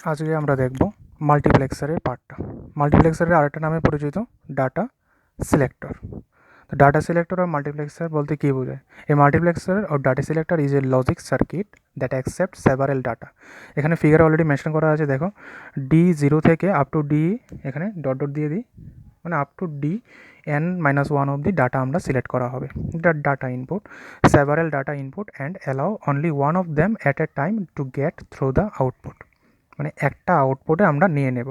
আজকে আমরা দেখব মাল্টিপ্লেক্সারের পার্টটা। মাল্টিপ্লেক্সারের আরেকটা নামে পরিচিত ডাটা সিলেক্টর। তো ডাটা সিলেক্টর আর মাল্টিপ্লেক্সার বলতে কী বোঝায়? এ multiplexer or data selector is a logic circuit that accepts several data। এখানে ফিগার অলরেডি মেনশন করা আছে, দেখো D0 থেকে আপ টু ডি, এখানে ডট ডট দিয়ে দিই, মানে আপ টু ডি n-1 অবধি ডাটা আমরা সিলেক্ট করা হবে। Data input, several data input and allow only one of them at a time to get through the output. মানে একটা আউটপুটে আমরা নিয়ে নেব,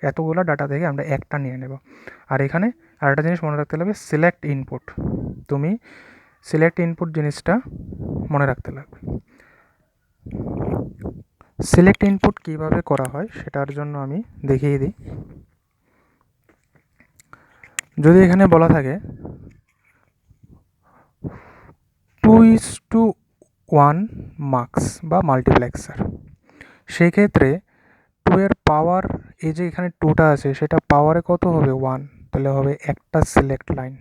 এতগুলো ডাটা থেকে আমরা একটা নিয়ে নেব। আর এখানে আরেকটা জিনিস মনে রাখতে লাগবে, সিলেক্ট ইনপুট। তুমি সিলেক্ট ইনপুট জিনিসটা মনে রাখতে লাগবে। সিলেক্ট ইনপুট কীভাবে করা হয় সেটার জন্য আমি দেখিয়ে দিই। যদি এখানে বলা থাকে 2:1 মার্কস বা মাল্টিপ্লেক্সার, সেক্ষেত্রে 2 এর পাওয়ার, এই যে এখানে 2টা আছে সেটা পাওয়ারে কত হবে? 1, তাহলে হবে একটা সিলেক্ট লাইন।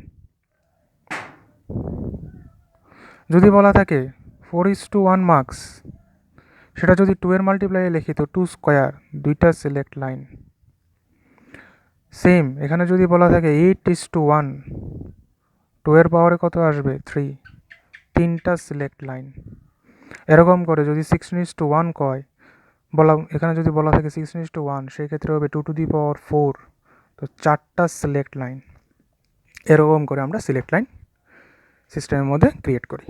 যদি বলা থাকে 4:1 মার্কস, সেটা যদি 2 এর মাল্টিপ্লাইয়ে লিখি তো 2 স্কোয়ার, দুইটা সিলেক্ট লাইন। সেম এখানে যদি বলা থাকে 8:1, 2 এর পাওয়ারে কত আসবে? 3, তিনটা সিলেক্ট লাইন। এরকম করে যদি 16:1 কয়, এখানে যদি বলা থাকে 16:1, সেই ক্ষেত্রে হবে 2 টু দি পাওয়ার 4, তো 4টা সিলেক্ট লাইন। এরকম করে আমরা সিলেক্ট লাইন সিস্টেমের মধ্যে ক্রিয়েট করি।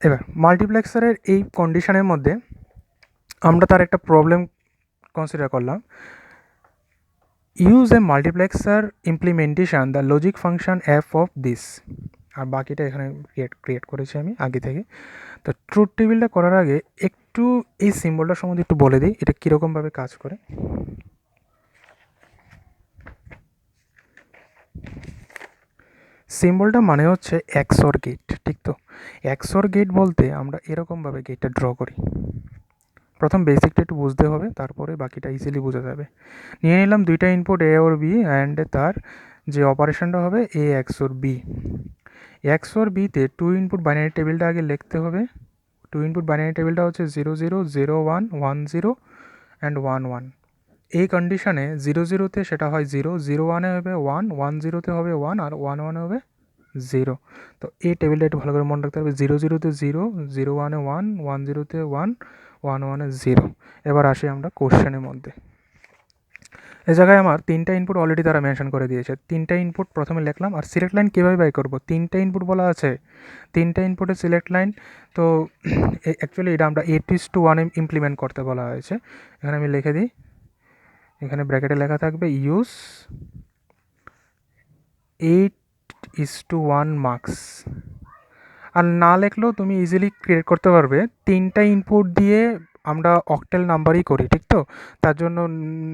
এবার মাল্টিপ্লেক্সারের এই কন্ডিশনের মধ্যে আমরা তার একটা প্রবলেম কনসিডার করলাম। Use a multiplexer implementation the logic function F of this. আর বাকিটা এখানে ক্রিয়েট করেছি আমি আগে থেকে। তো ট্রুথ টেবিলটা করার আগে একটু এই সিম্বলটার সম্বন্ধে একটু বলে দিই, এটা কীরকমভাবে কাজ করে। সিম্বলটা মানে হচ্ছে এক্সর গেট, ঠিক তো? এক্সর গেট বলতে আমরা এরকমভাবে গেটটা ড্র করি। প্রথম বেসিকটা একটু বুঝতে হবে, তারপরে বাকিটা ইজিলি বোঝা যাবে। নিয়ে নিলাম দুইটা input A or B, and তার যে অপারেশনটা হবে এ এক্সর বি। এক্সর বিতে 2 ইনপুট বাইনারি টেবিলটা আগে লিখতে হবে। 2 ইনপুট বাইনারি টেবিলটা হচ্ছে 0 0 0 1 1 0 অ্যান্ড 1 1। এই কন্ডিশনে 0 0তে সেটা হয় 0, 0 1-এ হবে 1, 1 0-তে হবে 1, আর 1 1-এ হবে 0। তো এই টেবিলটা একটু ভালো করে মনে রাখতে হবে। 0 0-তে 0, 0 1-এ 1, 1 0-তে 1, 1 1-এ 0। এবার আসি আমরা কোশ্চেনের মধ্যে। এই জায়গায় আমার 3টা ইনপুট অলরেডি তারা মেনশন করে দিয়েছে। 3টা ইনপুট প্রথমে লিখলাম। আর সিলেক্ট লাইন কীভাবে বাই করবো? 3টা ইনপুট বলা আছে, 3টা ইনপুটের সিলেক্ট লাইন। তো অ্যাকচুয়ালি এটা আমরা 8:1 ইমপ্লিমেন্ট করতে বলা হয়েছে। এখানে আমি লিখে দিই, এখানে ব্র্যাকেটে লেখা থাকবে ইউজ 8:1 মার্কস। আর না লিখলেও তুমি ইজিলি ক্রিয়েট করতে পারবে। 3টা ইনপুট দিয়ে আমরা অক্টেল নাম্বারই করি, ঠিক তো? তার জন্য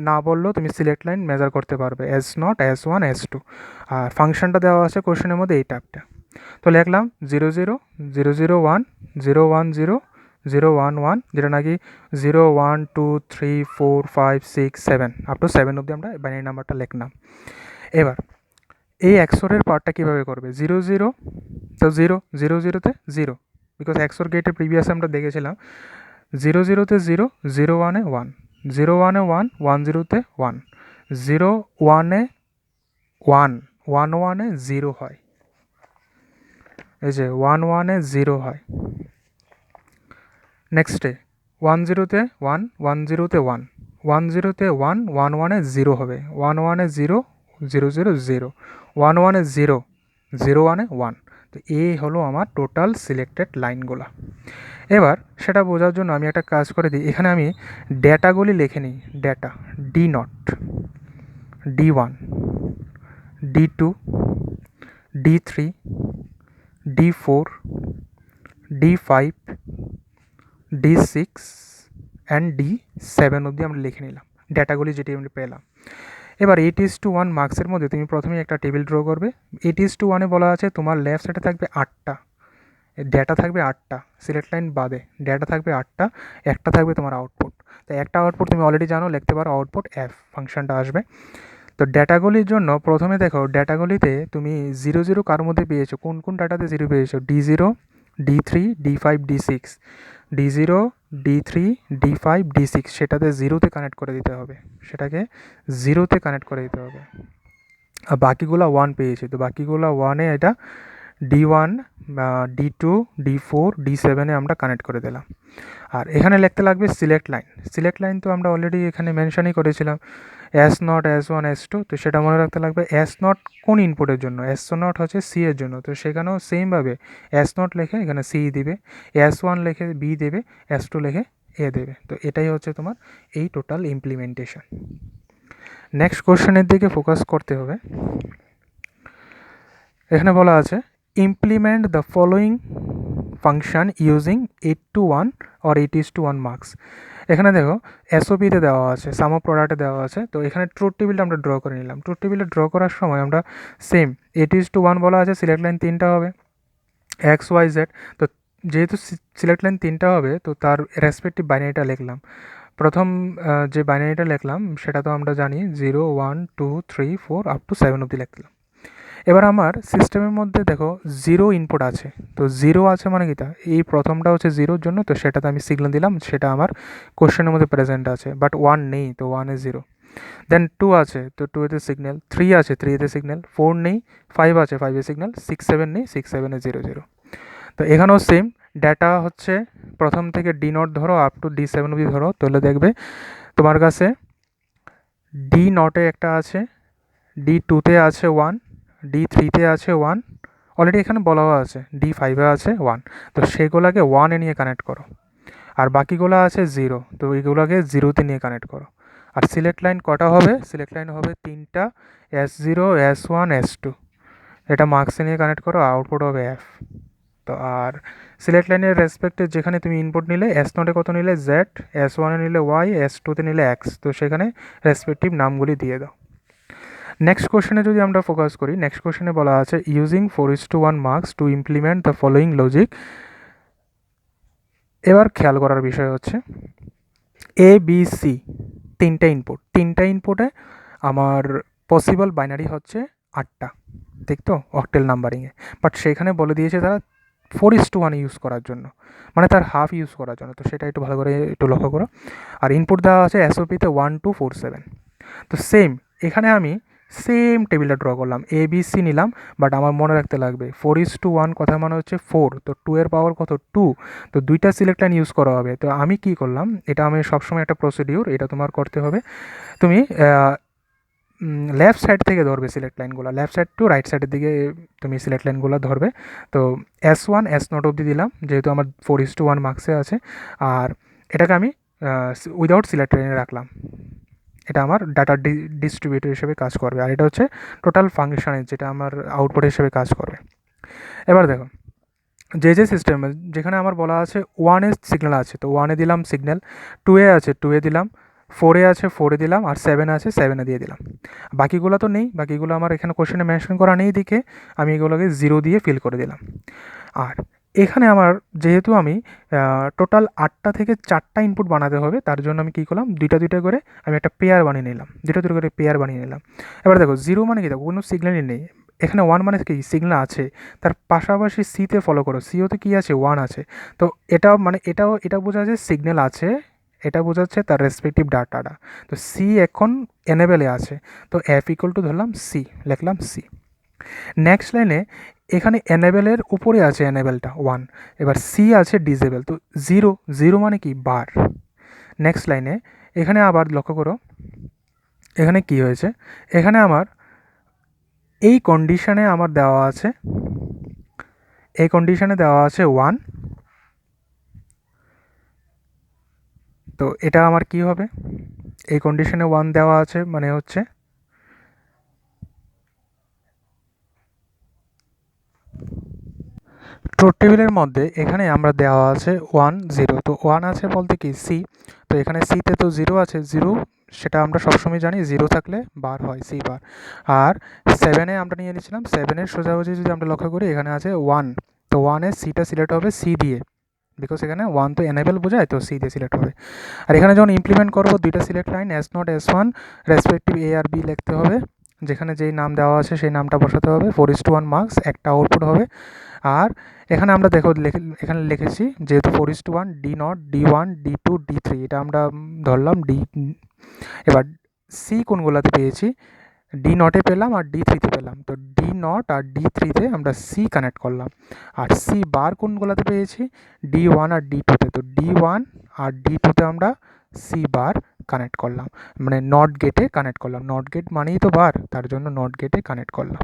না বললেও তুমি সিলেক্ট লাইন মেজার করতে পারবে, S0, S1, S2। আর ফাংশনটা দেওয়া আছে কোশ্চেনের মধ্যে, এই টাইপটা। তো লিখলাম 0 0 0 0 1 0 1 0 0 1 1, যেটা নাকি 0 1 2 3 4 5 6 7 আপ টু 7 অবধি আমরা বাইনারি নাম্বারটা লিখলাম। এবার এই এক্সরের পার্টটা কীভাবে করবে? 0 0, তো 0 0 0-তে 0, বিকজ এক্সর গেটে প্রিভিয়াসে আমরা দেখেছিলাম 0 0-তে 0, 0 1-এ 1, 0 1-এ 1, 1 0-তে 1, 0 1-এ 1, 1 1-এ 0 হয়। এই যে 1 1-এ 0 হয়। নেক্সটে 1 0-তে 1, 1 0-তে 1, 1 0-তে 1, 1 1-এ 0 হবে, 1 1-এ 0, 0 0 0, 1 1-এ 0, 0 1-এ 1। তো এই হলো আমার টোটাল সিলেক্টেড লাইনগুলো। এবার সেটা বোঝার জন্য আমি একটা কাজ করে দিই, এখানে আমি ডেটাগুলি লিখে নিই। Data D0, D1, D2, D3, D4, D5, D6 and D7 অবধি আমরা লিখে নিলাম ডেটাগুলি যেটি আমরা পেলাম। এবার 8:1 মার্কসের মধ্যে তুমি প্রথমেই একটা টেবিল ড্র করবে। 8:1-এ বলা আছে তোমার লেফট সাইডে থাকবে 8টা ডেটা, থাকবে 8টা সিলেক্ট লাইন বাদে ডেটা থাকবে 8টা, একটা থাকবে তোমার আউটপুট। তো একটা আউটপুট তুমি অলরেডি জানো, লিখতে পারো আউটপুট F, ফাংশনটা আসবে। তো ডেটাগুলির জন্য প্রথমে দেখো ডেটাগুলিতে তুমি 0 0 কার মধ্যে পেয়েছো, কোন কোন ডাটাতে 0 পেয়েছো? D0, D3, D5, D6, D0, D3 D5 D6 সেটাতে জিরোতে কানেক্ট করে দিতে হবে, সেটাকে জিরোতে কানেক্ট করে দিতে হবে। আর বাকিগুলো ওয়ান পেয়েছি, তো বাকিগুলো ওয়ানে এটা D1 D2 D4 D7-এ আমরা কানেক্ট করে দিলাম। আর এখানে লিখতে লাগবে সিলেক্ট লাইন। সিলেক্ট লাইন তো আমরা অলরেডি এখানে মেনশনই করেছিলাম, S0 S1 S2, তো সেটা মনে রাখতে লাগবে। S0 কোন ইনপুটের জন্য? S0 হচ্ছে সি এর জন্য, তো সেখানেও সেমভাবে S0 লিখে এখানে সি দিবে, S1 লিখে বি দেবে, S2 লিখে এ দেবে। তো এটাই হচ্ছে তোমার এই টোটাল ইমপ্লিমেন্টেশন। নেক্সট কোশ্চেনের দিকে ফোকাস করতে হবে। এখানে বলা আছে implement the following function using 8:1 or 8:1 marks. এখানে দেখো এসওপিতে দেওয়া আছে, সাম অফ প্রোডাক্টে দেওয়া আছে, তো এখানে ট্রুথ টেবিলটা আমরা ড্র করে নিলাম। ট্রুথ টেবিলটা ড্র করার সময় আমরা সেম 8:1 বলা আছে, সিলেক্ট লাইন 3টা হবে XYZ। তো যেহেতু সিলেক্ট লাইন 3টা হবে, তো তার রেসপেক্টিভ বাইনারিটা লিখলাম। প্রথম যে বাইনারিটা লিখলাম সেটা তো আমরা জানি 0 1 2 3 4 আপ টু 7 অবধি লিখলাম। এবার আমার সিস্টেমের মধ্যে দেখো জিরো ইনপুট আছে, তো জিরো আছে মানে কি, তা এই প্রথমটা হচ্ছে জিরোর জন্য, তো সেটাতে আমি সিগন্যাল দিলাম, সেটা আমার কোশ্চেনের মধ্যে প্রেজেন্ট আছে, বাট ওয়ান নেই, তো ওয়ান এ জিরো। দেন টু আছে, তো টু এতে সিগন্যাল, থ্রি আছে, থ্রি এতে সিগন্যাল, ফোর নেই, ফাইভ আছে, ফাইভে সিগন্যাল, 6 7 নেই, 6 7-এ 0 0। তো এখানেও সেম ডেটা হচ্ছে প্রথম থেকে D0 ধরো আপ টু D7 অবধি ধরো, তাহলে দেখবে তোমার কাছে D0-এ একটা আছে, D2-তে আছে 1, D3-তে আছে 1, অলরেডি এখানে বলাও আছে, D5-এ আছে 1, তো সেগুলোকে 1-এ নিয়ে কানেক্ট করো। আর বাকিগুলো আছে 0, তো এইগুলোকে 0-তে নিয়ে কানেক্ট করো। আর সিলেক্ট লাইন কটা হবে? সিলেক্ট লাইন হবে 3টা, S0 S1 S2, এটা মার্কসে নিয়ে কানেক্ট করো, আউটপুট হবে F। তো আর সিলেক্ট লাইনের রেসপেক্টে যেখানে তুমি ইনপুট নিলে, S0-এ কত নিলে Z, S1-এ নিলে Y, S2-তে নিলে X, তো সেখানে রেসপেক্টিভ নামগুলি দিয়ে দাও। নেক্সট কোশ্চেনে যদি আমরা ফোকাস করি, নেক্সট কোশ্চেনে বলা আছে using 4:1 marks to implement the following logic. এবার খেয়াল করার বিষয় হচ্ছে ABC তিনটা ইনপুটে আমার পসিবল বাইনারি হচ্ছে 8টা, ঠিক তো, অক্টেল নাম্বারিংয়ে, বাট সেখানে বলে দিয়েছে তারা 4:1 ইউজ করার জন্য, মানে তার হাফ ইউজ করার জন্য, তো সেটা একটু ভালো করে একটু লক্ষ্য করো। আর ইনপুট দেওয়া আছে এসওপিতে 1 2 4 7। তো সেম এখানে আমি সেম টেবিলটা ড্র করলাম, ABC নিলাম, বাট আমার মনে রাখতে লাগবে 4:1 কথা মানে হচ্ছে 4, তো 2 এর পাওয়ার কত 2, তো দুইটা সিলেক্ট লাইন ইউজ করা হবে। তো আমি কি করলাম, এটা আমি সবসময় একটা প্রসিডিউর, এটা তোমার করতে হবে। তুমি লেফট সাইড থেকে ধরবে সিলেক্ট লাইনগুলো, লেফট সাইড টু রাইট সাইডের দিকে তুমি সিলেক্ট লাইনগুলো ধরবে। তো S1 S0 অবধি দিলাম, যেহেতু আমার 4:1 মার্কসে আছে। আর এটাকে আমি উইদাউট সিলেক্ট লাইনে রাখলাম, এটা আমার ডাটা ডিস্ট্রিবিউটর হিসেবে কাজ করবে। আর এটা হচ্ছে টোটাল ফাংশনের, যেটা আমার আউটপুট হিসেবে কাজ করবে। এবার দেখো যে সিস্টেম যেখানে আমার বলা আছে 1-এ সিগন্যাল আছে, তো 1-এ দিলাম সিগন্যাল, 2-এ আছে 2-এ দিলাম, 4-এ আছে 4-এ দিলাম, আর 7-এ আছে 7-এ দিয়ে দিলাম। বাকিগুলো তো নেই, বাকিগুলো আমার এখানে কোশ্চেনে মেনশন করা নেই দিকে, আমি এগুলোকে 0 দিয়ে ফিল করে দিলাম। আর এখানে আমার যেহেতু আমি টোটাল 8টা থেকে 4টা ইনপুট বানাতে হবে, তার জন্য আমি কী করলাম, দুইটা করে আমি একটা পেয়ার বানিয়ে নিলাম, দুটো করে পেয়ার বানিয়ে নিলাম। এবার দেখো 0 মানে কি, দেখো কোনো সিগন্যালই নেই, এখানে 1 মানে কি সিগন্যাল আছে, তার পাশাপাশি সিতে ফলো করো, সিওতে কি আছে 1 আছে, তো এটাও মানে এটা বোঝা যায় সিগন্যাল আছে, এটা বোঝাচ্ছে তার রেসপেক্টিভ ডাটাটা। তো সি এখন এনেবেলে আছে, তো F ইকুয়াল টু ধরলাম সি, লিখলাম সি। নেক্সট লাইনে এখানে এনেবেলের উপরে আছে এনেবেলটা 1, এবার সি আছে ডিসেবল, তো 0 মানে কি বার। নেক্সট লাইনে এখানে আবার লক্ষ্য করো, এখানে কি হয়েছে, এখানে আমার এই কন্ডিশনে আমার দেওয়া আছে, এই কন্ডিশনে দেওয়া আছে 1, তো এটা আমার কি হবে, এই কন্ডিশনে 1 দেওয়া আছে মানে হচ্ছে ট্রুথ টেবিলের মধ্যে এখানে আমরা দেওয়া আছে 1 0, তো 1 আছে বলতে কি সি, তো এখানে সিতে তো 0 আছে, 0 সেটা আমরা সবসময় জানি 0 থাকলে বার হয়, সি বার। আর 7-এ আমরা নিয়ে নিয়েছিলাম, 7-এর সোজাসুজি যদি আমরা লক্ষ্য করি এখানে আছে 1, তো 1-এর সিটা সিলেক্ট হবে সি দিয়ে, বিকজ এখানে 1 তো এনেবেল বোঝায়, তো সি দিয়ে সিলেক্ট হবে। আর এখানে যখন ইমপ্লিমেন্ট করবো দুইটা select line S0 S1 respective A আর বি লিখতে হবে, যেখানে যেই নাম দেওয়া আছে সেই নামটা বসাতে হবে। 4:1 মার্কস, একটা আউটপুট হবে। আর এখানে আমরা দেখো এখানে লিখেছি যেহেতু 4:1 D0, D1, D2, D3, এটা আমরা ধরলাম ডি। এবার সি কোনগুলোতে পেয়েছি, D0-এ পেলাম আর D3-তে পেলাম, তো D0 আর D3-তে আমরা সি কানেক্ট করলাম। আর সি বার কোনগুলোতে পেয়েছি, D1 আর D2-তে, তো D1 আর D2-তে আমরা সি বার কানেক্ট করলাম, মানে নট গেটে কানেক্ট করলাম। নট গেট মানেই তো বার, তার জন্য নট গেটে কানেক্ট করলাম।